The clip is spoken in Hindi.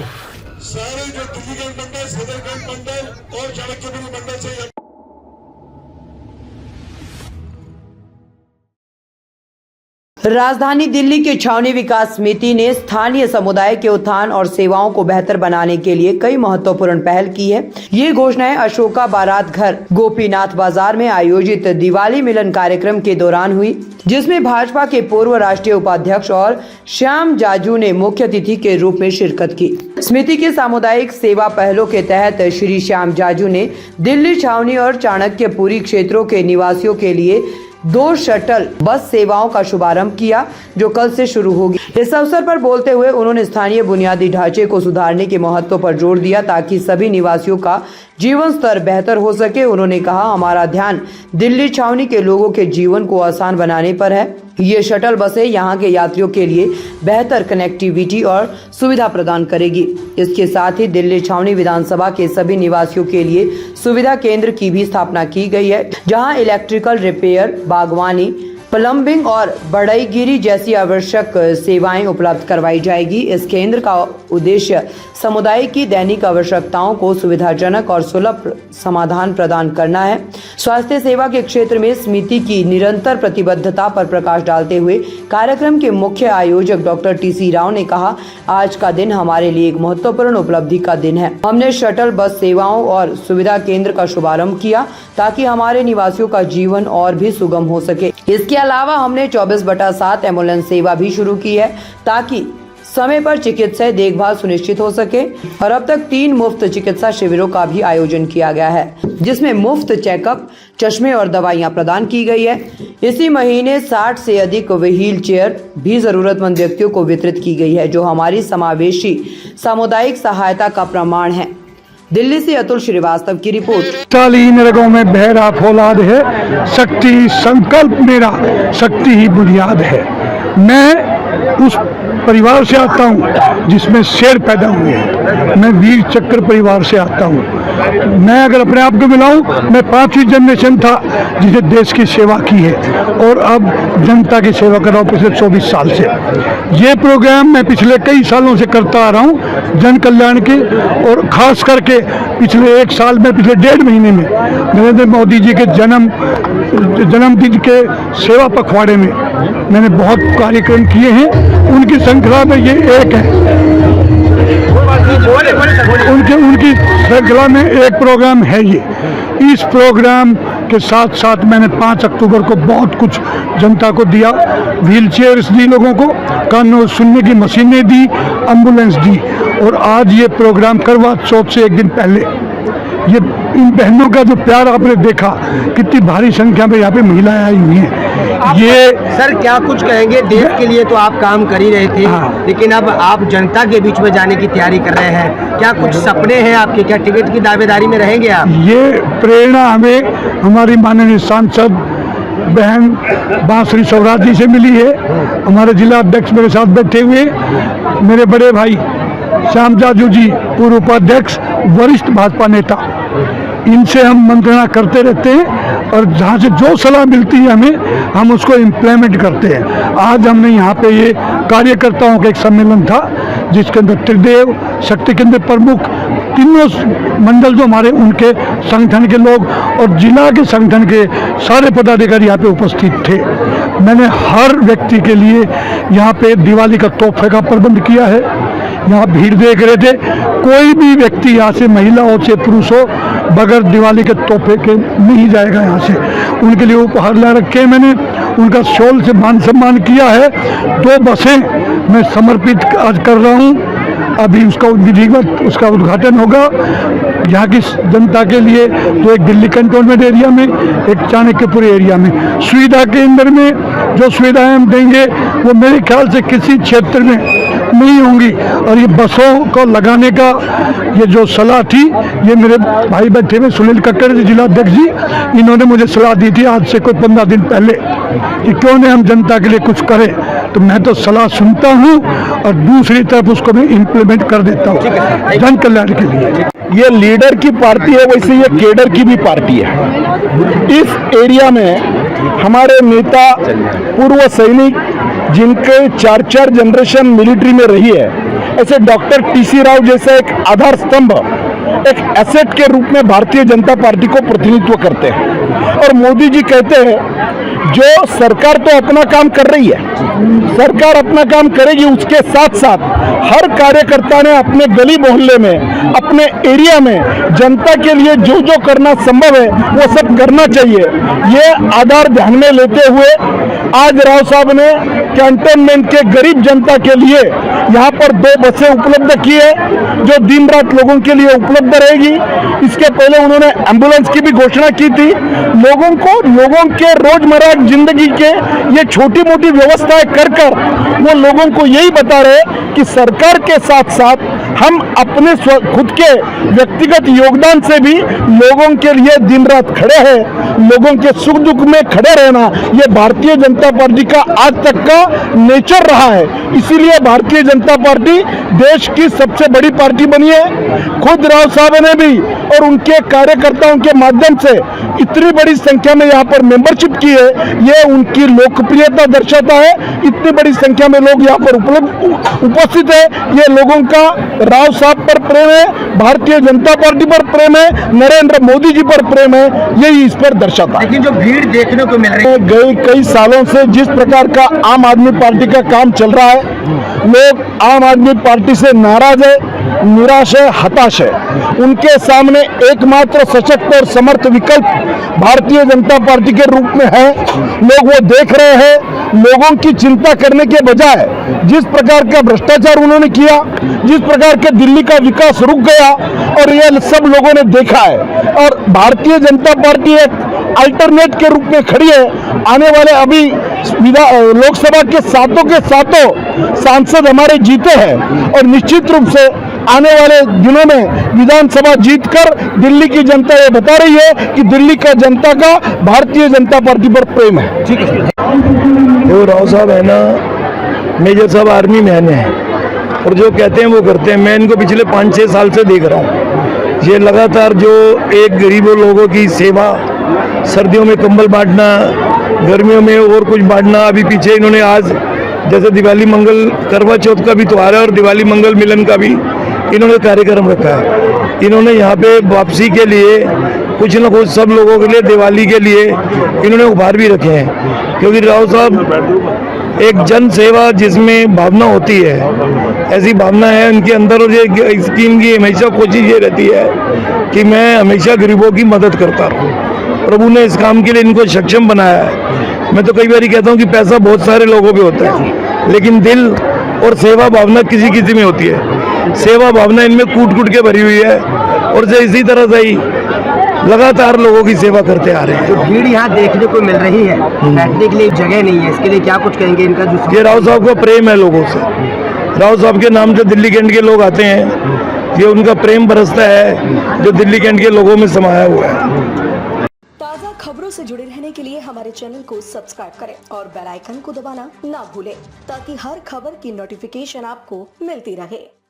सारे जो दिल्ली गंज मंडल, सदरगंज मंडल और चाणक्यपुरी मंडल से राजधानी दिल्ली के छावनी विकास समिति ने स्थानीय समुदाय के उत्थान और सेवाओं को बेहतर बनाने के लिए कई महत्वपूर्ण पहल की है। ये घोषणाएं अशोका बारात घर गोपीनाथ बाजार में आयोजित दिवाली मिलन कार्यक्रम के दौरान हुई, जिसमें भाजपा के पूर्व राष्ट्रीय उपाध्यक्ष और श्याम जाजू ने मुख्य अतिथि के रूप में शिरकत की। समिति के सामुदायिक सेवा पहलों के तहत श्री श्याम जाजू ने दिल्ली छावनी और चाणक्यपुरी क्षेत्रों के निवासियों के लिए 2 शटल बस सेवाओं का शुभारंभ किया, जो कल से शुरू होगी। इस अवसर पर बोलते हुए उन्होंने स्थानीय बुनियादी ढांचे को सुधारने के महत्व पर जोर दिया ताकि सभी निवासियों का जीवन स्तर बेहतर हो सके। उन्होंने कहा, हमारा ध्यान दिल्ली छावनी के लोगों के जीवन को आसान बनाने पर है। ये शटल बसें यहाँ के यात्रियों के लिए बेहतर कनेक्टिविटी और सुविधा प्रदान करेगी। इसके साथ ही दिल्ली छावनी विधानसभा के सभी निवासियों के लिए सुविधा केंद्र की भी स्थापना की गई है, जहाँ इलेक्ट्रिकल रिपेयर, बागवानी, प्लम्बिंग और बढ़ईगिरी जैसी आवश्यक सेवाएं उपलब्ध करवाई जाएगी। इस केंद्र का उद्देश्य समुदाय की दैनिक आवश्यकताओं को सुविधाजनक और सुलभ समाधान प्रदान करना है। स्वास्थ्य सेवा के क्षेत्र में समिति की निरंतर प्रतिबद्धता पर प्रकाश डालते हुए कार्यक्रम के मुख्य आयोजक डॉक्टर TC राव ने कहा, आज का दिन हमारे लिए एक महत्वपूर्ण उपलब्धि का दिन है। हमने शटल बस सेवाओं और सुविधा केंद्र का शुभारंभ किया ताकि हमारे निवासियों का जीवन और भी सुगम हो सके। इसके अलावा हमने 24/7 एम्बुलेंस सेवा भी शुरू की है ताकि समय पर चिकित्सा देखभाल सुनिश्चित हो सके। और अब तक 3 मुफ्त चिकित्सा शिविरों का भी आयोजन किया गया है, जिसमें मुफ्त चेकअप, चश्मे और दवाइयां प्रदान की गई है। इसी महीने 60 से अधिक व्हील चेयर भी जरूरतमंद व्यक्तियों को वितरित की गई है, जो हमारी समावेशी सामुदायिक सहायता का प्रमाण है। दिल्ली से अतुल श्रीवास्तव की रिपोर्ट। तालीन रगों में बहरा फौलाद है, शक्ति संकल्प मेरा, शक्ति ही बुनियाद है। मैं उस परिवार से आता हूँ जिसमें शेर पैदा हुए हैं। मैं वीर चक्र परिवार से आता हूँ। मैं अगर अपने आप को मिलाऊं, मैं 5वीं जनरेशन था जिसे देश की सेवा की है और अब जनता की सेवा कर रहा हूँ पिछले 24 साल से। ये प्रोग्राम मैं पिछले कई सालों से करता आ रहा हूँ जन कल्याण के, और ख़ास करके पिछले 1 साल में, पिछले 1.5 महीने में नरेंद्र मोदी जी के जन्मदिन के सेवा पखवाड़े में मैंने बहुत कार्यक्रम किए हैं। उनकी श्रृंखला में ये एक है, उनकी श्रृंखला में एक प्रोग्राम है ये। इस प्रोग्राम के साथ साथ मैंने 5 अक्टूबर को बहुत कुछ जनता को दिया। व्हील चेयर्स दी लोगों को, कानों सुनने की मशीनें दी, एम्बुलेंस दी। और आज ये प्रोग्राम करवा चौथ से 1 दिन पहले ये इन बहनों का जो प्यार आपने देखा, कितनी भारी संख्या में यहाँ पे महिलाएं आई हुई हैं। ये सर क्या कुछ कहेंगे? देश के लिए तो आप काम कर ही रहे थे, हाँ। लेकिन अब आप जनता के बीच में जाने की तैयारी कर रहे हैं। क्या कुछ सपने हैं आपके? क्या टिकट की दावेदारी में रहेंगे आप? ये प्रेरणा हमें हमारी माननीय सांसद बहन बांसुरी स्वराज जी से मिली है। हमारे जिला अध्यक्ष मेरे साथ बैठे हुए, मेरे बड़े भाई श्याम जाजू जी, पूर्व उपाध्यक्ष, वरिष्ठ भाजपा नेता, इनसे हम मंत्रणा करते रहते हैं और जहाँ से जो सलाह मिलती है हमें, हम उसको इम्प्लीमेंट करते हैं। आज हमने यहाँ पे ये कार्यकर्ताओं का एक सम्मेलन था जिसके अंदर त्रिदेव, शक्ति केंद्र प्रमुख, तीनों मंडल जो हमारे, उनके संगठन के लोग और जिला के संगठन के सारे पदाधिकारी यहाँ पे उपस्थित थे। मैंने हर व्यक्ति के लिए यहाँ पे दिवाली का तोहफे का प्रबंध किया है। यहाँ भीड़ देख रहे थे, कोई भी व्यक्ति यहाँ से, महिला हो चाहे पुरुष हो, बगैर दिवाली के तोहफे के नहीं जाएगा यहाँ से। उनके लिए उपहार ला रखे मैंने, उनका शॉल से मान सम्मान किया है। 2 बसें मैं समर्पित आज कर रहा हूँ। अभी उसका विधिवत उसका उद्घाटन होगा यहाँ की जनता के लिए। तो एक दिल्ली कंटोनमेंट एरिया में, एक चाणक्यपुरी एरिया में। सुविधा केंद्र में जो सुविधाएं हम देंगे वो मेरे ख्याल से किसी क्षेत्र में नहीं होंगी। और ये बसों को लगाने का ये जो सलाह थी, ये मेरे भाई बैठे हुए सुनील कक्कड़ जी, जिला अध्यक्ष जी, इन्होंने मुझे सलाह दी थी आज से कोई 15 दिन पहले कि क्यों नहीं हम जनता के लिए कुछ करें। तो मैं तो सलाह सुनता हूँ और दूसरी तरफ उसको मैं इम्प्लीमेंट कर देता हूँ जन कल्याण के लिए। ये लीडर की पार्टी है, वैसे ये केडर की भी पार्टी है। इस एरिया में हमारे नेता, पूर्व सैनिक जिनके 4 जनरेशन मिलिट्री में रही है, ऐसे डॉक्टर टीसी राव जैसा एक आधार स्तंभ, एक एसेट के रूप में भारतीय जनता पार्टी को प्रतिनिधित्व करते हैं। और मोदी जी कहते हैं जो सरकार तो अपना काम कर रही है, सरकार अपना काम करेगी, उसके साथ साथ हर कार्यकर्ता ने अपने गली मोहल्ले में, अपने एरिया में जनता के लिए जो जो करना संभव है वो सब करना चाहिए। ये आधार ध्यान में लेते हुए आज राव साहब ने कैंटोनमेंट के गरीब जनता के लिए यहाँ पर 2 बसें उपलब्ध की है जो दिन रात लोगों के लिए उपलब्ध रहेगी। इसके पहले उन्होंने एम्बुलेंस की भी घोषणा की थी। लोगों के रोजमर्रा जिंदगी के ये छोटी मोटी व्यवस्थाएं कर वो लोगों को यही बता रहे कि सरकार के साथ साथ हम अपने खुद के व्यक्तिगत योगदान से भी लोगों के लिए दिन रात खड़े हैं। लोगों के सुख दुख में खड़े रहना ये भारतीय जनता पार्टी का आज तक का नेचर रहा है। इसीलिए भारतीय जनता पार्टी देश की सबसे बड़ी पार्टी बनी है। खुद राव साहब ने भी और उनके कार्यकर्ताओं के माध्यम से इतनी बड़ी संख्या में यहाँ पर मेंबरशिप की है, ये उनकी लोकप्रियता दर्शाता है। इतनी बड़ी संख्या में लोग यहाँ पर उपस्थित है, ये लोगों का राव साहब पर प्रेम है, भारतीय जनता पार्टी पर प्रेम है, नरेंद्र मोदी जी पर प्रेम है, यही इस पर दर्शाता है। लेकिन जो भीड़ देखने को मिल रही है, गए कई सालों से जिस प्रकार का आम आदमी पार्टी का काम चल रहा है, लोग आम आदमी पार्टी से नाराज है, निराश है, हताश है। उनके सामने एकमात्र सशक्त और समर्थ विकल्प भारतीय जनता पार्टी के रूप में है। लोग वो देख रहे हैं, लोगों की चिंता करने के बजाय जिस प्रकार का भ्रष्टाचार उन्होंने किया, जिस प्रकार के दिल्ली का विकास रुक गया, और ये सब लोगों ने देखा है। और भारतीय जनता पार्टी एक अल्टरनेट के रूप में खड़ी है। आने वाले अभी लोकसभा के सातों सांसद हमारे जीते हैं और निश्चित रूप से आने वाले दिनों में विधानसभा जीतकर दिल्ली की जनता ये बता रही है कि दिल्ली का जनता का भारतीय जनता पार्टी पर प्रेम है। ठीक है। वो राव साहब है ना, मेजर साहब आर्मी मैन है और जो कहते हैं वो करते हैं। मैं इनको पिछले 5-6 साल से देख रहा हूँ। ये लगातार जो एक गरीबों लोगों की सेवा, सर्दियों में कंबल बांटना, गर्मियों में और कुछ बांटना, अभी पीछे इन्होंने आज जैसे दिवाली मंगल करवा चौथ का भी त्योहार है और दिवाली मंगल मिलन का भी इन्होंने कार्यक्रम रखा है। इन्होंने यहाँ पे वापसी के लिए कुछ न कुछ सब लोगों के लिए, दिवाली के लिए इन्होंने उपहार भी रखे हैं, क्योंकि राव साहब एक जन सेवा जिसमें भावना होती है, ऐसी भावना है उनके अंदर। और ये स्कीम की हमेशा कोशिश ये रहती है कि मैं हमेशा गरीबों की मदद करता रहूँ। प्रभु ने इस काम के लिए इनको सक्षम बनाया है। मैं तो कई बार कहता हूँ कि पैसा बहुत सारे लोगों पे होता है, लेकिन दिल और सेवा भावना किसी किसी में होती है। सेवा भावना इनमें कूट कूट के भरी हुई है और जो इसी तरह से ही लगातार लोगों की सेवा करते आ रहे हैं। जो भीड़ यहाँ देखने को मिल रही है, बैठने के लिए जगह नहीं है, इसके लिए क्या कुछ कहेंगे? इनका जो ये राव साहब का प्रेम है लोगों से। राव साहब के नाम से दिल्ली कैंट के लोग आते हैं, ये उनका प्रेम बरसता है जो दिल्ली कैंट के लोगों में समाया हुआ है। ताज़ा खबरों से जुड़े रहने के लिए हमारे चैनल को सब्सक्राइब करें और बेल आइकन को दबाना ना भूलें, ताकि हर खबर की नोटिफिकेशन आपको मिलती रहे।